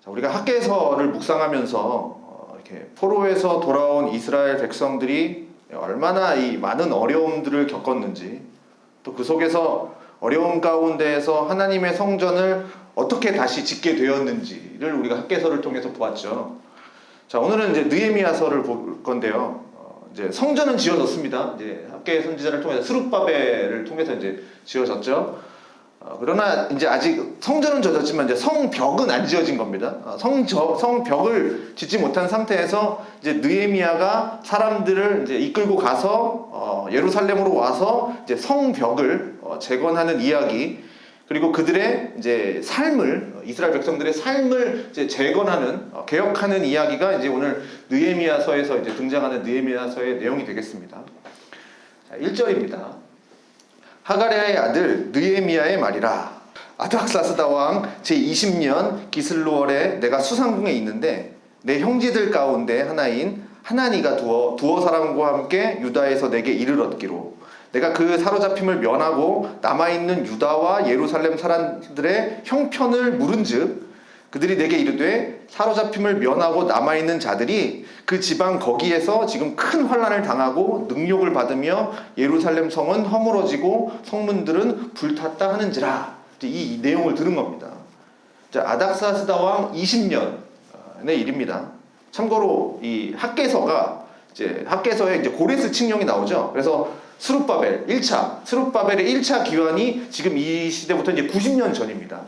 우리가 학개서를 묵상하면서 이렇게 포로에서 돌아온 이스라엘 백성들이 얼마나 이 많은 어려움들을 겪었는지, 또 그 속에서 어려움 가운데에서 하나님의 성전을 어떻게 다시 짓게 되었는지를 우리가 학개서를 통해서 보았죠. 자, 오늘은 이제 느헤미야서를 볼 건데요. 이제 성전은 지어졌습니다. 이제 학개 선지자를 통해서 스룹바벨을 통해서 이제 지어졌죠. 그러나 이제 아직 성전은 져졌지만 이제 성벽은 안 지어진 겁니다. 성벽을 짓지 못한 상태에서 이제 느헤미야가 사람들을 이제 이끌고 가서 예루살렘으로 와서 이제 성벽을 재건하는 이야기, 그리고 그들의 이제 삶을, 이스라엘 백성들의 삶을 이제 재건하는, 개혁하는 이야기가 이제 오늘 느헤미야서에서 이제 등장하는 느헤미야서의 내용이 되겠습니다. 자, 1절입니다. 하가랴의 아들 느헤미야의 말이라. 아닥사스다 왕 제20년 기슬루월에 내가 수상궁에 있는데 내 형제들 가운데 하나인 하나니가 두어 사람과 함께 유다에서 내게 이를 얻기로 내가 그 사로잡힘을 면하고 남아있는 유다와 예루살렘 사람들의 형편을 물은즉 그들이 내게 이르되 사로잡힘을 면하고 남아있는 자들이 그 지방 거기에서 지금 큰 환난을 당하고 능욕을 받으며 예루살렘 성은 허물어지고 성문들은 불탔다 하는지라. 이 내용을 들은 겁니다. 자, 아닥사스다 왕 20년의 일입니다. 참고로 이 학개서에 이제 고레스 칙령이 나오죠. 그래서 스룹바벨의 1차 기환이 지금 이 시대부터 이제 90년 전입니다.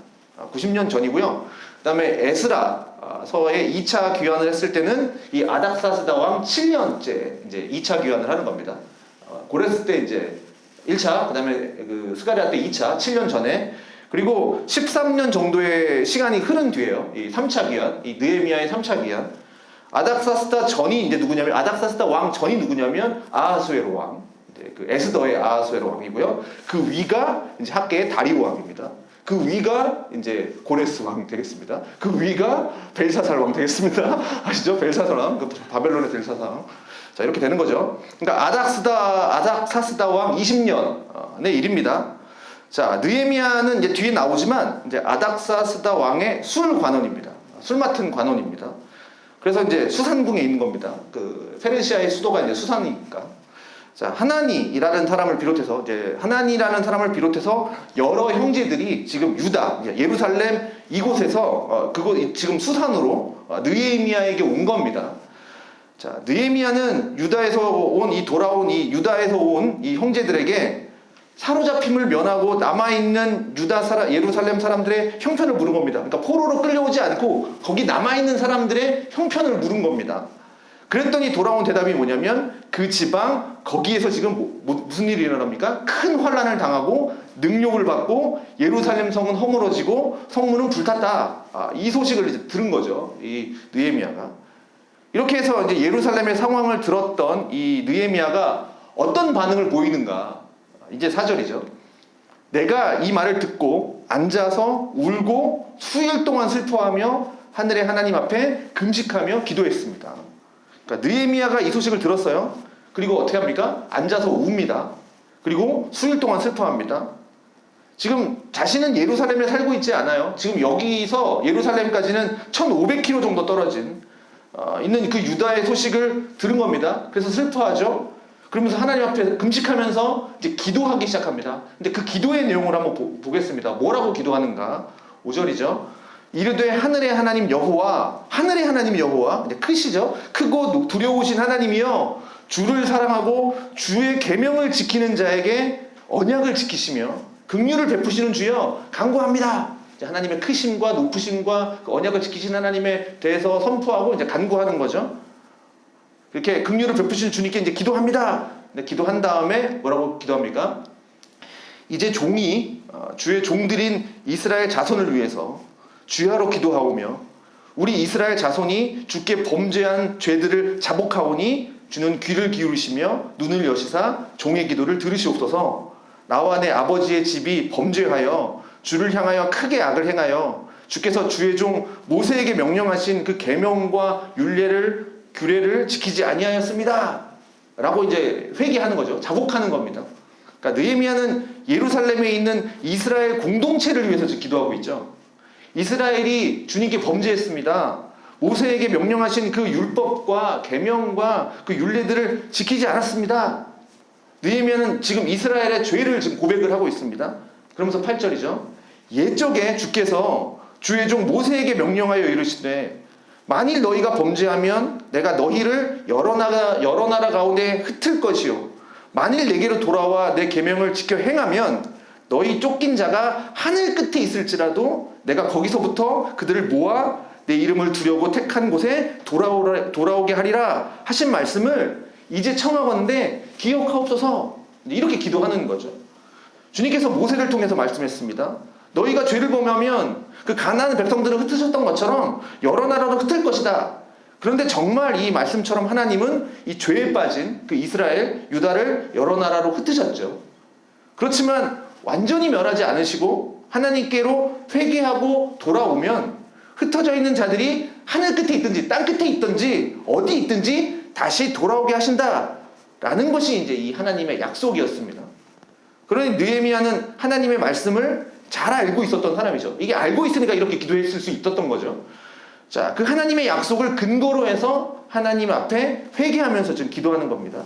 90년 전이고요. 그 다음에 에스라서의 2차 귀환을 했을 때는 이 아닥사스다 왕 7년째 이제 2차 귀환을 하는 겁니다. 고레스 때 이제 1차, 그 다음에 그 스가랴 때 2차, 7년 전에, 그리고 13년 정도의 시간이 흐른 뒤에요. 이 3차 귀환, 이 느헤미야의 3차 귀환. 아닥사스다 전이 이제 누구냐면, 아닥사스다 왕 전이 누구냐면 아하수에로 왕. 그 에스더의 아하수에로 왕이고요. 그 위가 이제 학개의 다리오 왕입니다. 그 위가 이제 고레스 왕 되겠습니다. 그 위가 벨사살 왕 되겠습니다. 아시죠? 벨사살 왕, 그 바벨론의 벨사살 왕. 자, 이렇게 되는 거죠. 그러니까 아닥사스다 왕 20년의 일입니다. 자, 느헤미야는 이제 뒤에 나오지만 이제 아닥사스다 왕의 술 관원입니다. 술 맡은 관원입니다. 그래서 이제 수산궁에 있는 겁니다. 그 페르시아의 수도가 이제 수산이니까. 자, 하나니라는 사람을 비롯해서 여러 형제들이 지금 유다, 예루살렘 이곳에서 지금 수산으로 느헤미야에게 온 겁니다. 자, 느헤미야는 유다에서 온 이 형제들에게 사로잡힘을 면하고 남아있는 예루살렘 사람들의 형편을 물은 겁니다. 그러니까 포로로 끌려오지 않고 거기 남아있는 사람들의 형편을 물은 겁니다. 그랬더니 돌아온 대답이 뭐냐면 그 지방 거기에서 지금 무슨 일이 일어납니까? 큰 환난을 당하고 능욕을 받고 예루살렘 성은 허물어지고 성문은 불탔다. 이 소식을 이제 들은 거죠. 이 느헤미야가. 이렇게 해서 이제 예루살렘의 상황을 들었던 이 느헤미야가 어떤 반응을 보이는가? 이제 4절이죠. 내가 이 말을 듣고 앉아서 울고 수일 동안 슬퍼하며 하늘의 하나님 앞에 금식하며 기도했습니다. 그러니까 느헤미야가 이 소식을 들었어요. 그리고 어떻게 합니까? 앉아서 웁니다. 그리고 수일 동안 슬퍼합니다. 지금 자신은 예루살렘에 살고 있지 않아요. 지금 여기서 예루살렘까지는 1500km 정도 떨어진 있는 그 유다의 소식을 들은 겁니다. 그래서 슬퍼하죠. 그러면서 하나님 앞에 금식하면서 이제 기도하기 시작합니다. 근데 그 기도의 내용을 한번 보겠습니다. 뭐라고 기도하는가? 5절이죠. 이르되 하늘의 하나님 여호와, 이제 크시죠? 크고 두려우신 하나님이여, 주를 사랑하고 주의 계명을 지키는 자에게 언약을 지키시며 긍휼을 베푸시는 주여 간구합니다. 이제 하나님의 크심과 높으심과 그 언약을 지키신 하나님에 대해서 선포하고 이제 간구하는 거죠. 이렇게 긍휼을 베푸시는 주님께 이제 기도합니다. 근데 기도한 다음에 뭐라고 기도합니까? 이제 주의 종들인 이스라엘 자손을 위해서 주야로 기도하오며 우리 이스라엘 자손이 주께 범죄한 죄들을 자복하오니 주는 귀를 기울이시며 눈을 여시사 종의 기도를 들으시옵소서. 나와 내 아버지의 집이 범죄하여 주를 향하여 크게 악을 행하여 주께서 주의 종 모세에게 명령하신 그 계명과 규례를 지키지 아니하였습니다. 라고 이제 회개하는 거죠. 자복하는 겁니다. 그러니까 느헤미야는 예루살렘에 있는 이스라엘 공동체를 위해서 기도하고 있죠. 이스라엘이 주님께 범죄했습니다. 모세에게 명령하신 그 율법과 계명과 그 율례들을 지키지 않았습니다. 느헤미야는 지금 이스라엘의 죄를 지금 고백을 하고 있습니다. 그러면서 8절이죠. 옛적에 주께서 주의 종 모세에게 명령하여 이르시되 만일 너희가 범죄하면 내가 너희를 여러 나라 가운데 흩을 것이요 만일 내게로 돌아와 내 계명을 지켜 행하면 너희 쫓긴 자가 하늘 끝에 있을지라도 내가 거기서부터 그들을 모아 내 이름을 두려고 택한 곳에 돌아오게 하리라 하신 말씀을 이제 청하건대 기억하옵소서. 이렇게 기도하는 거죠. 주님께서 모세를 통해서 말씀했습니다. 너희가 죄를 범하면 그 가나안 백성들을 흩으셨던 것처럼 여러 나라로 흩을 것이다. 그런데 정말 이 말씀처럼 하나님은 이 죄에 빠진 그 이스라엘, 유다를 여러 나라로 흩으셨죠. 그렇지만 완전히 멸하지 않으시고 하나님께로 회개하고 돌아오면 흩어져 있는 자들이 하늘 끝에 있든지 땅 끝에 있든지 어디 있든지 다시 돌아오게 하신다라는 것이 이제 이 하나님의 약속이었습니다. 그러니 느헤미야는 하나님의 말씀을 잘 알고 있었던 사람이죠. 이게 알고 있으니까 이렇게 기도했을 수 있었던 거죠. 자, 그 하나님의 약속을 근거로 해서 하나님 앞에 회개하면서 지금 기도하는 겁니다.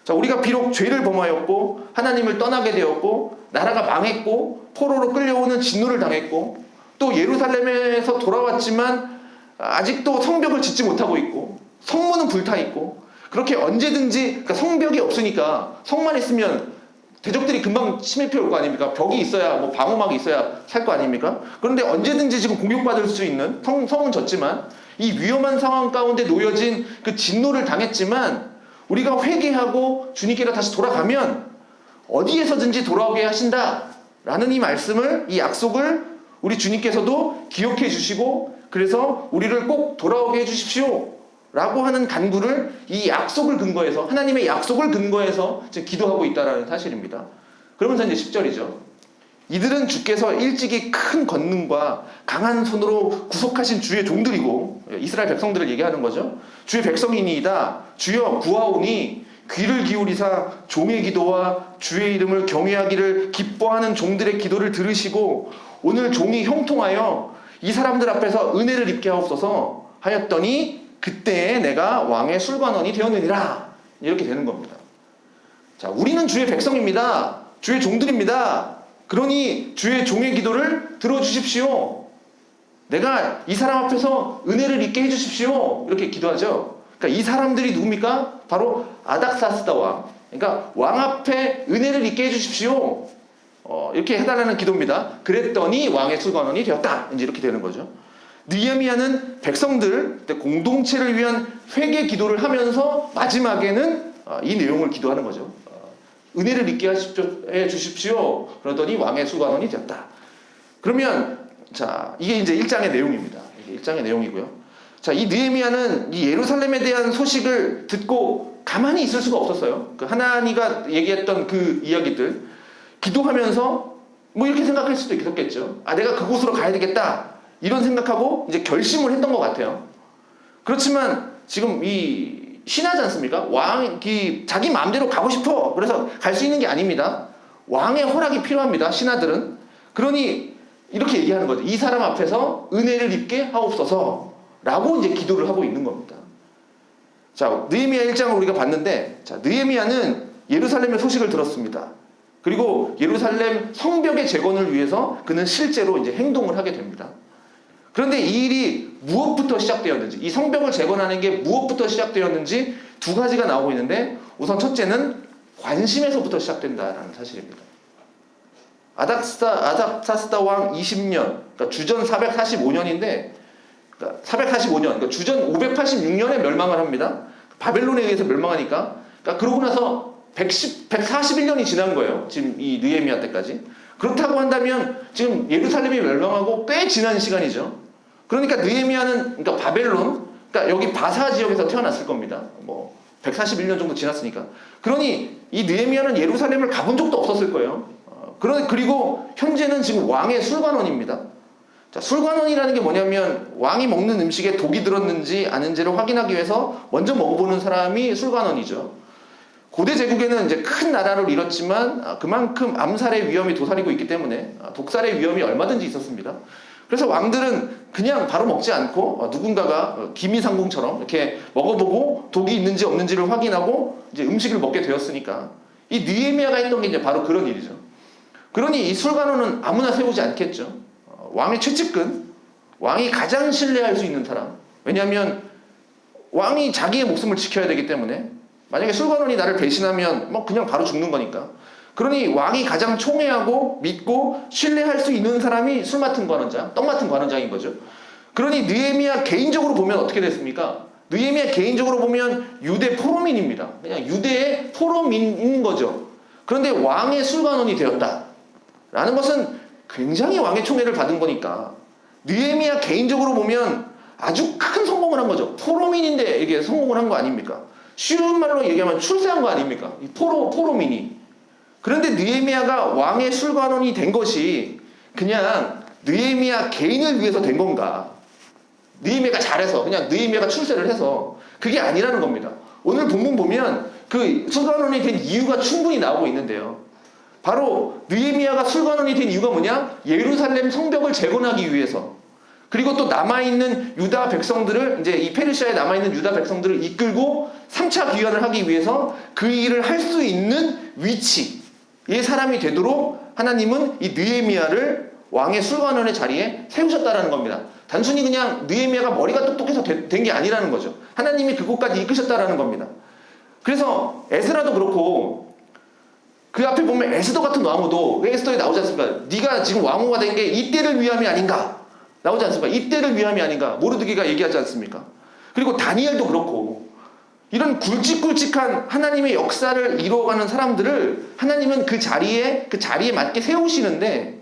자, 우리가 비록 죄를 범하였고 하나님을 떠나게 되었고 나라가 망했고 포로로 끌려오는 진노를 당했고 또 예루살렘에서 돌아왔지만 아직도 성벽을 짓지 못하고 있고 성문은 불타 있고 그렇게 언제든지 그러니까 성벽이 없으니까 성만 있으면 대적들이 금방 침입해 올 거 아닙니까? 벽이 있어야 뭐 방어막이 있어야 살 거 아닙니까? 그런데 언제든지 지금 공격받을 수 있는 성은 졌지만 이 위험한 상황 가운데 놓여진 그 진노를 당했지만 우리가 회개하고 주님께로 다시 돌아가면 어디에서든지 돌아오게 하신다라는 이 말씀을 이 약속을 우리 주님께서도 기억해 주시고 그래서 우리를 꼭 돌아오게 해 주십시오 라고 하는 간구를 이 약속을 근거해서 하나님의 약속을 근거해서 지금 기도하고 있다는 사실입니다. 그러면서 이제 10절이죠. 이들은 주께서 일찍이 큰 권능과 강한 손으로 구속하신 주의 종들이고 이스라엘 백성들을 얘기하는 거죠. 주의 백성이니이다. 주여 구하오니 귀를 기울이사 종의 기도와 주의 이름을 경외하기를 기뻐하는 종들의 기도를 들으시고 오늘 종이 형통하여 이 사람들 앞에서 은혜를 입게 하옵소서 하였더니 그때 내가 왕의 술관원이 되었느니라. 이렇게 되는 겁니다. 자, 우리는 주의 백성입니다. 주의 종들입니다. 그러니 주의 종의 기도를 들어주십시오. 내가 이 사람 앞에서 은혜를 입게 해주십시오. 이렇게 기도하죠. 그러니까 이 사람들이 누굽니까? 바로 아닥사스다 왕. 그러니까 왕 앞에 은혜를 입게 해주십시오. 이렇게 해달라는 기도입니다. 그랬더니 왕의 술관원이 되었다. 이제 이렇게 되는 거죠. 느헤미야는 백성들 공동체를 위한 회개 기도를 하면서 마지막에는 이 내용을 기도하는 거죠. 은혜를 입게 해 주십시오. 그러더니 왕의 술관원이 되었다. 그러면 자, 이게 이제 1장의 내용입니다. 이게 1장의 내용이고요. 자, 이 느헤미야는 이 예루살렘에 대한 소식을 듣고 가만히 있을 수가 없었어요. 그 하나님과 얘기했던 그 이야기들 기도하면서 뭐 이렇게 생각할 수도 있었겠죠. 내가 그곳으로 가야 되겠다. 이런 생각하고 이제 결심을 했던 것 같아요. 그렇지만 지금 이 신하지 않습니까? 왕이 자기 마음대로 가고 싶어. 그래서 갈 수 있는 게 아닙니다. 왕의 허락이 필요합니다. 신하들은. 그러니 이렇게 얘기하는 거죠. 이 사람 앞에서 은혜를 입게 하옵소서 라고 이제 기도를 하고 있는 겁니다. 자, 느헤미야 1장을 우리가 봤는데 자, 느헤미야는 예루살렘의 소식을 들었습니다. 그리고 예루살렘 성벽의 재건을 위해서 그는 실제로 이제 행동을 하게 됩니다. 그런데 이 일이 무엇부터 시작되었는지, 이 성벽을 재건하는 게 무엇부터 시작되었는지 두 가지가 나오고 있는데 우선 첫째는 관심에서부터 시작된다라는 사실입니다. 아닥사스다 왕 20년, 그러니까 주전 445년인데, 그러니까 445년, 그러니까 주전 586년에 멸망을 합니다. 바벨론에 의해서 멸망하니까, 그러니까 그러고 나서 141년이 지난 거예요. 지금 이 느헤미야 때까지. 그렇다고 한다면 지금 예루살렘이 멸망하고 꽤 지난 시간이죠. 그러니까 느헤미야는 그러니까 바벨론, 그러니까 여기 바사 지역에서 태어났을 겁니다. 뭐 141년 정도 지났으니까. 그러니 이 느헤미야는 예루살렘을 가본 적도 없었을 거예요. 그리고 현재는 지금 왕의 술관원입니다. 자, 술관원이라는 게 뭐냐면 왕이 먹는 음식에 독이 들었는지 아닌지를 확인하기 위해서 먼저 먹어보는 사람이 술관원이죠. 고대 제국에는 이제 큰 나라를 잃었지만 그만큼 암살의 위험이 도사리고 있기 때문에 독살의 위험이 얼마든지 있었습니다. 그래서 왕들은 그냥 바로 먹지 않고 누군가가 기미상궁처럼 이렇게 먹어보고 독이 있는지 없는지를 확인하고 이제 음식을 먹게 되었으니까 이 느헤미야가 했던 게 이제 바로 그런 일이죠. 그러니 이 술관원은 아무나 세우지 않겠죠. 왕의 최측근, 왕이 가장 신뢰할 수 있는 사람. 왜냐하면 왕이 자기의 목숨을 지켜야 되기 때문에 만약에 술관원이 나를 배신하면 뭐 그냥 바로 죽는 거니까. 그러니 왕이 가장 총애하고 믿고 신뢰할 수 있는 사람이 술 맡은 관원장, 떡 맡은 관원장인 거죠. 그러니 느헤미야 개인적으로 보면 어떻게 됐습니까? 느헤미야 개인적으로 보면 유대 포로민입니다. 그냥 유대의 포로민인 거죠. 그런데 왕의 술관원이 되었다라는 것은 굉장히 왕의 총애를 받은 거니까 느헤미야 개인적으로 보면 아주 큰 성공을 한 거죠. 포로민인데 이게 성공을 한 거 아닙니까? 쉬운 말로 얘기하면 출세한 거 아닙니까? 이 포로민이. 그런데 느헤미야가 왕의 술관원이 된 것이 그냥 느헤미야 개인을 위해서 된 건가? 느헤미야가 잘해서 그냥 느헤미야가 출세를 해서 그게 아니라는 겁니다. 오늘 본문 보면 그 술관원이 된 이유가 충분히 나오고 있는데요. 바로 느헤미야가 술관원이 된 이유가 뭐냐? 예루살렘 성벽을 재건하기 위해서. 그리고 또 남아있는 유다 백성들을 이제 이 페르시아에 남아있는 유다 백성들을 이끌고 3차 귀환을 하기 위해서 그 일을 할 수 있는 위치의 사람이 되도록 하나님은 이 느헤미야를 왕의 술관원의 자리에 세우셨다라는 겁니다. 단순히 그냥 느헤미야가 머리가 똑똑해서 된 게 아니라는 거죠. 하나님이 그곳까지 이끄셨다라는 겁니다. 그래서 에스라도 그렇고 그 앞에 보면 에스더 같은 왕후도 에스더에 나오지 않습니까? 네가 지금 왕후가 된 게 이때를 위함이 아닌가? 나오지 않습니까? 이때를 위함이 아닌가? 모르드게가 얘기하지 않습니까? 그리고 다니엘도 그렇고 이런 굵직굵직한 하나님의 역사를 이루어가는 사람들을 하나님은 그 자리에 맞게 세우시는데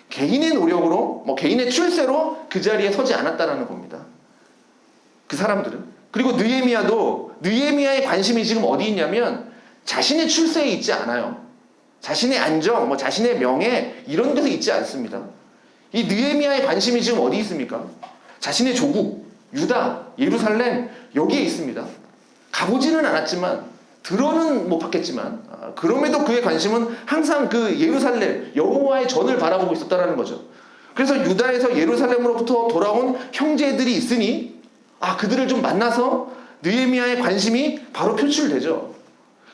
개인의 노력으로 개인의 출세로 그 자리에 서지 않았다라는 겁니다. 그 사람들은. 그리고 느헤미야의 관심이 지금 어디 있냐면 자신의 출세에 있지 않아요. 자신의 안정, 자신의 명예 이런 데서 있지 않습니다. 이 느헤미야의 관심이 지금 어디 있습니까? 자신의 조국, 유다, 예루살렘 여기에 있습니다. 가보지는 않았지만 들어는 못 봤겠지만 그럼에도 그의 관심은 항상 그 예루살렘 여호와의 전을 바라보고 있었다는 거죠. 그래서 유다에서 예루살렘으로부터 돌아온 형제들이 있으니 그들을 좀 만나서 느헤미야의 관심이 바로 표출되죠.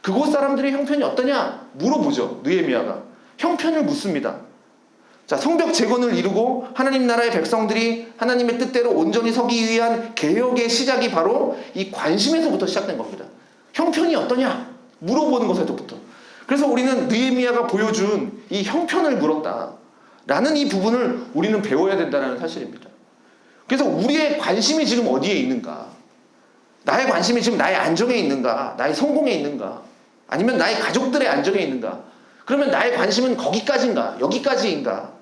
그곳 사람들의 형편이 어떠냐 물어보죠. 느헤미야가 형편을 묻습니다. 자, 성벽 재건을 이루고 하나님 나라의 백성들이 하나님의 뜻대로 온전히 서기 위한 개혁의 시작이 바로 이 관심에서부터 시작된 겁니다. 형편이 어떠냐 물어보는 것에서부터. 그래서 우리는 느헤미야가 보여준 이 형편을 물었다라는 이 부분을 우리는 배워야 된다는 사실입니다. 그래서 우리의 관심이 지금 어디에 있는가? 나의 관심이 지금 나의 안정에 있는가? 나의 성공에 있는가? 아니면 나의 가족들의 안정에 있는가? 그러면 나의 관심은 거기까지인가? 여기까지인가?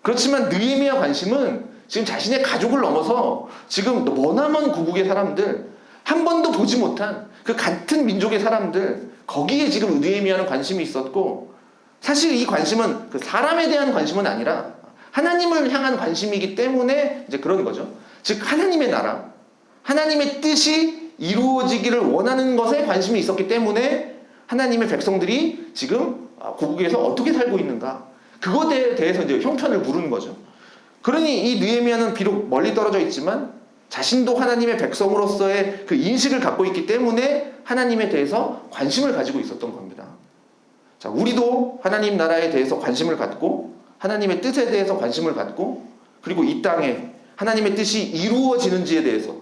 그렇지만 느헤미야 관심은 지금 자신의 가족을 넘어서 지금 머나먼 고국의 사람들, 한 번도 보지 못한 그 같은 민족의 사람들, 거기에 지금 느헤미야는 관심이 있었고, 사실 이 관심은 그 사람에 대한 관심은 아니라 하나님을 향한 관심이기 때문에 이제 그런 거죠. 즉 하나님의 나라, 하나님의 뜻이 이루어지기를 원하는 것에 관심이 있었기 때문에 하나님의 백성들이 지금 고국에서 어떻게 살고 있는가, 그것에 대해서 이제 형편을 물은 거죠. 그러니 이 느헤미야는 비록 멀리 떨어져 있지만 자신도 하나님의 백성으로서의 그 인식을 갖고 있기 때문에 하나님에 대해서 관심을 가지고 있었던 겁니다. 자, 우리도 하나님 나라에 대해서 관심을 갖고 하나님의 뜻에 대해서 관심을 갖고 그리고 이 땅에 하나님의 뜻이 이루어지는지에 대해서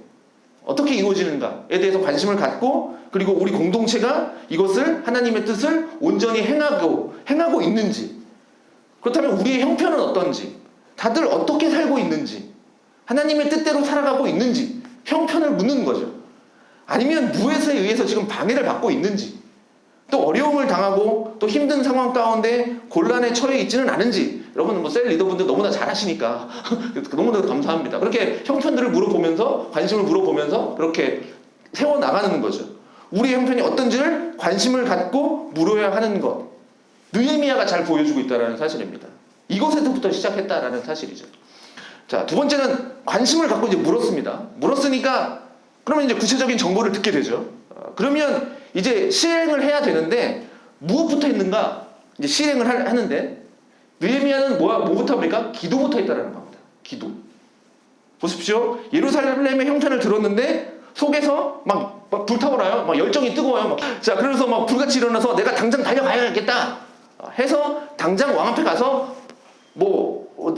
어떻게 이루어지는가에 대해서 관심을 갖고 그리고 우리 공동체가 이것을 하나님의 뜻을 온전히 행하고 있는지, 그렇다면 우리의 형편은 어떤지, 다들 어떻게 살고 있는지, 하나님의 뜻대로 살아가고 있는지 형편을 묻는 거죠. 아니면 무엇에 의해서 지금 방해를 받고 있는지, 또 어려움을 당하고 또 힘든 상황 가운데 곤란에 처해 있지는 않은지. 여러분 셀 리더분들 너무나 잘하시니까 너무나 감사합니다. 그렇게 형편들을 물어보면서 관심을 물어보면서 그렇게 세워나가는 거죠. 우리의 형편이 어떤지를 관심을 갖고 물어야 하는 것, 느헤미야가 잘 보여주고 있다는 사실입니다. 이것에서부터 시작했다라는 사실이죠. 자, 두 번째는 관심을 갖고 이제 물었습니다. 물었으니까 그러면 이제 구체적인 정보를 듣게 되죠. 그러면 이제 실행을 해야 되는데 무엇부터 있는가? 이제 실행을 하는데 느헤미야는 뭐부터 합니까? 기도부터 했다라는 겁니다. 기도. 보십시오. 예루살렘의 형편을 들었는데 속에서 막 불타오라요. 막 열정이 뜨거워요. 막. 자, 그래서 막 불같이 일어나서 내가 당장 달려가야겠다 해서 당장 왕 앞에 가서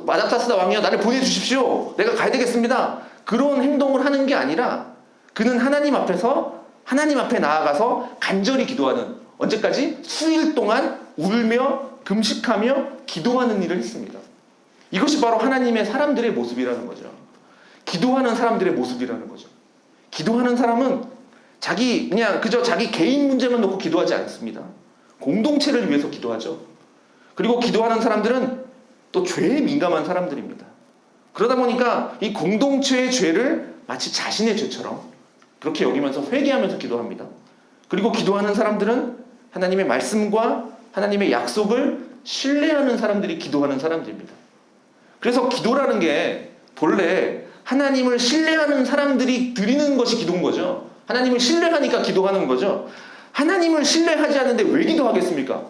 마닥타스다 왕이여 나를 보내주십시오. 내가 가야 되겠습니다. 그런 행동을 하는 게 아니라 그는 하나님 앞에 나아가서 간절히 기도하는, 언제까지? 수일 동안 울며 금식하며 기도하는 일을 했습니다. 이것이 바로 하나님의 사람들의 모습이라는 거죠. 기도하는 사람들의 모습이라는 거죠. 기도하는 사람은 그저 자기 개인 문제만 놓고 기도하지 않습니다. 공동체를 위해서 기도하죠. 그리고 기도하는 사람들은 또 죄에 민감한 사람들입니다. 그러다 보니까 이 공동체의 죄를 마치 자신의 죄처럼 그렇게 여기면서 회개하면서 기도합니다. 그리고 기도하는 사람들은 하나님의 말씀과 하나님의 약속을 신뢰하는 사람들이 기도하는 사람들입니다. 그래서 기도라는 게 본래 하나님을 신뢰하는 사람들이 드리는 것이 기도인 거죠. 하나님을 신뢰하니까 기도하는 거죠. 하나님을 신뢰하지 않는데 왜 기도하겠습니까?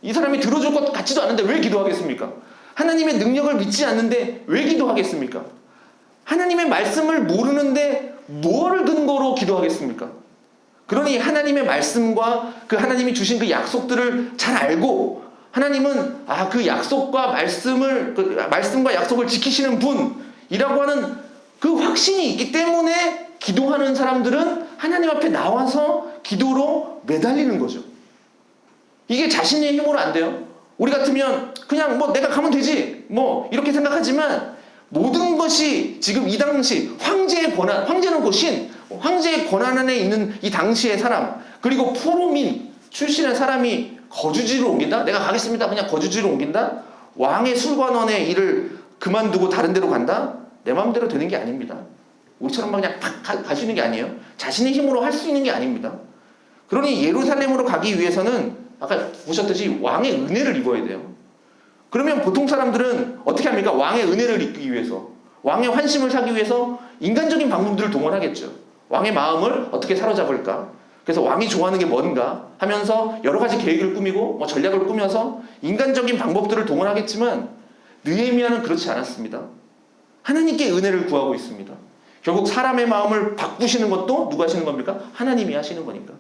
이 사람이 들어줄 것 같지도 않은데 왜 기도하겠습니까? 하나님의 능력을 믿지 않는데 왜 기도하겠습니까? 하나님의 말씀을 모르는데 무엇을 근거로 기도하겠습니까? 그러니 하나님의 말씀과 그 하나님이 주신 그 약속들을 잘 알고 하나님은 그 약속과 말씀과 약속을 지키시는 분이라고 하는 그 확신이 있기 때문에 기도하는 사람들은 하나님 앞에 나와서 기도로 매달리는 거죠. 이게 자신의 힘으로 안 돼요. 우리 같으면 그냥 내가 가면 되지 이렇게 생각하지만 모든 것이 지금 이 당시 황제의 권한, 황제는 곧 신, 황제의 권한 안에 있는 이 당시의 사람, 그리고 포로민 출신의 사람이 거주지로 옮긴다? 내가 가겠습니다. 그냥 거주지로 옮긴다? 왕의 술관원의 일을 그만두고 다른 데로 간다? 내 마음대로 되는 게 아닙니다. 우리처럼 그냥 팍 갈 수 있는 게 아니에요. 자신의 힘으로 할 수 있는 게 아닙니다. 그러니 예루살렘으로 가기 위해서는 아까 보셨듯이 왕의 은혜를 입어야 돼요. 그러면 보통 사람들은 어떻게 합니까? 왕의 은혜를 입기 위해서, 왕의 환심을 사기 위해서 인간적인 방법들을 동원하겠죠. 왕의 마음을 어떻게 사로잡을까? 그래서 왕이 좋아하는 게 뭔가 하면서 여러 가지 계획을 꾸미고 전략을 꾸며서 인간적인 방법들을 동원하겠지만 느헤미야는 그렇지 않았습니다. 하나님께 은혜를 구하고 있습니다. 결국 사람의 마음을 바꾸시는 것도 누가 하시는 겁니까? 하나님이 하시는 거니까.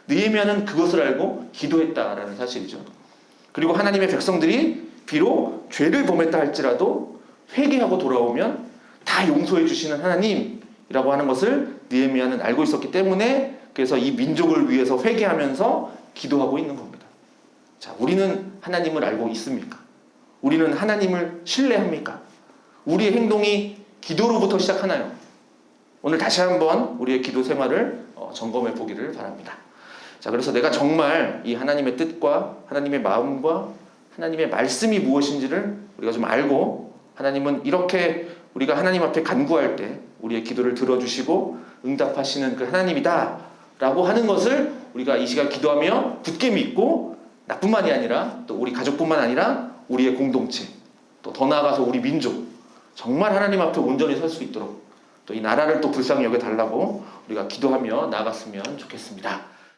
느헤미야는 그것을 알고 기도했다라는 사실이죠. 그리고 하나님의 백성들이 비록 죄를 범했다 할지라도 회개하고 돌아오면 다 용서해 주시는 하나님이라고 하는 것을 느헤미야는 알고 있었기 때문에 그래서 이 민족을 위해서 회개하면서 기도하고 있는 겁니다. 자, 우리는 하나님을 알고 있습니까? 우리는 하나님을 신뢰합니까? 우리의 행동이 기도로부터 시작하나요? 오늘 다시 한번 우리의 기도 생활을 점검해 보기를 바랍니다. 자, 그래서 내가 정말 이 하나님의 뜻과 하나님의 마음과 하나님의 말씀이 무엇인지를 우리가 좀 알고, 하나님은 이렇게 우리가 하나님 앞에 간구할 때 우리의 기도를 들어주시고 응답하시는 그 하나님이다 라고 하는 것을 우리가 이 시간 기도하며 굳게 믿고, 나뿐만이 아니라 또 우리 가족뿐만 아니라 우리의 공동체, 또 더 나아가서 우리 민족, 정말 하나님 앞에 온전히 설 수 있도록 또 이 나라를 또 불쌍히 여겨달라고 우리가 기도하며 나아갔으면 좋겠습니다.